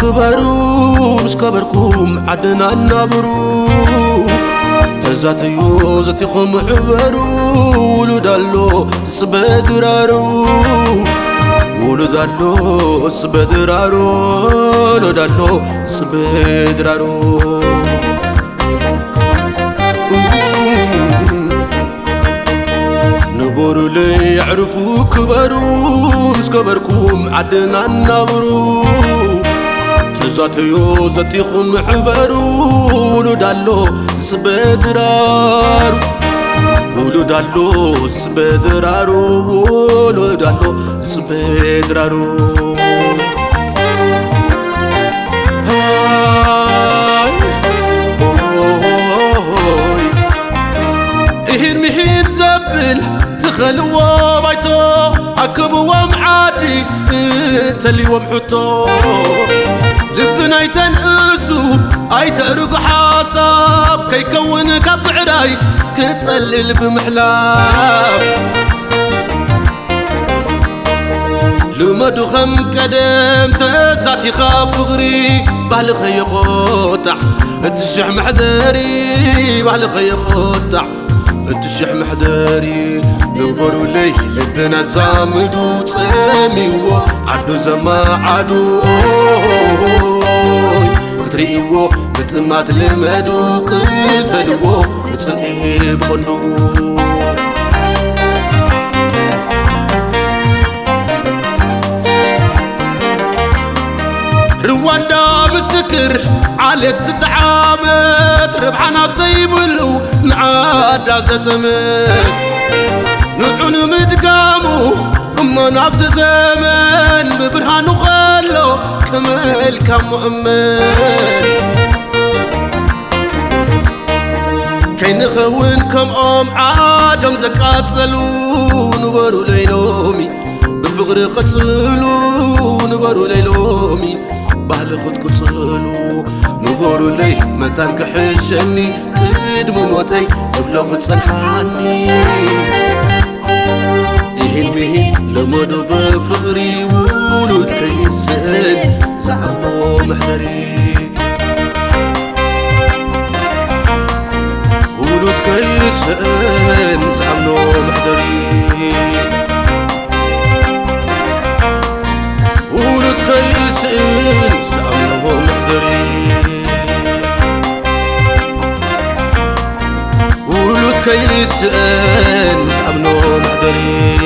كبروا مش كبركم عدنا النبرو تزاتيو زاتيكم عبرو ولدالو سبدرارو ولدالو سبدرارو ولدالو سبدرارو نبورو لي يعرفوا كبروا مش كبركم عدنا النبرو تزاتيو زاتيكم عبرو ولدالو سبدرارو ولدالو سبدرارو ولدالو سبدرارو إهين مهين زبل تخلوا بايتو عكبوا معادي تلي ومحطو لبنا يتنقسو ايتقرب حاسب كيكون كبعراي كتقلل بمحلاب لمدو خم قدم تساتي خاف غري بعل خي قطع اتشح محدري بعل خي قطع اتشح محدري نبرو لي لبنا زامدو تسميو عدو زما عدو كتريو بتمات لمدو قتلو نصيب خلو رواندا مسكر عليك 6 عامت ربحنا بزيبلو معادا زتمت نوعون مدقامو أمنا بز زمن ببرهانو خلو كمل كم مؤمن كين خون كم عادم زكات سلو نبرو ليلومي بفقر قتلو نبرو ليلومي بحل خد كتلو نبرو لي متان كحشني خدم موتي زبلو خد صنحاني إهين مهين لمدو بفقري ولود كيسن زعمو محضري ولود كيسن زعمو محضري ولود كيسن زعمو محضري ولود كيسن زعمو محضري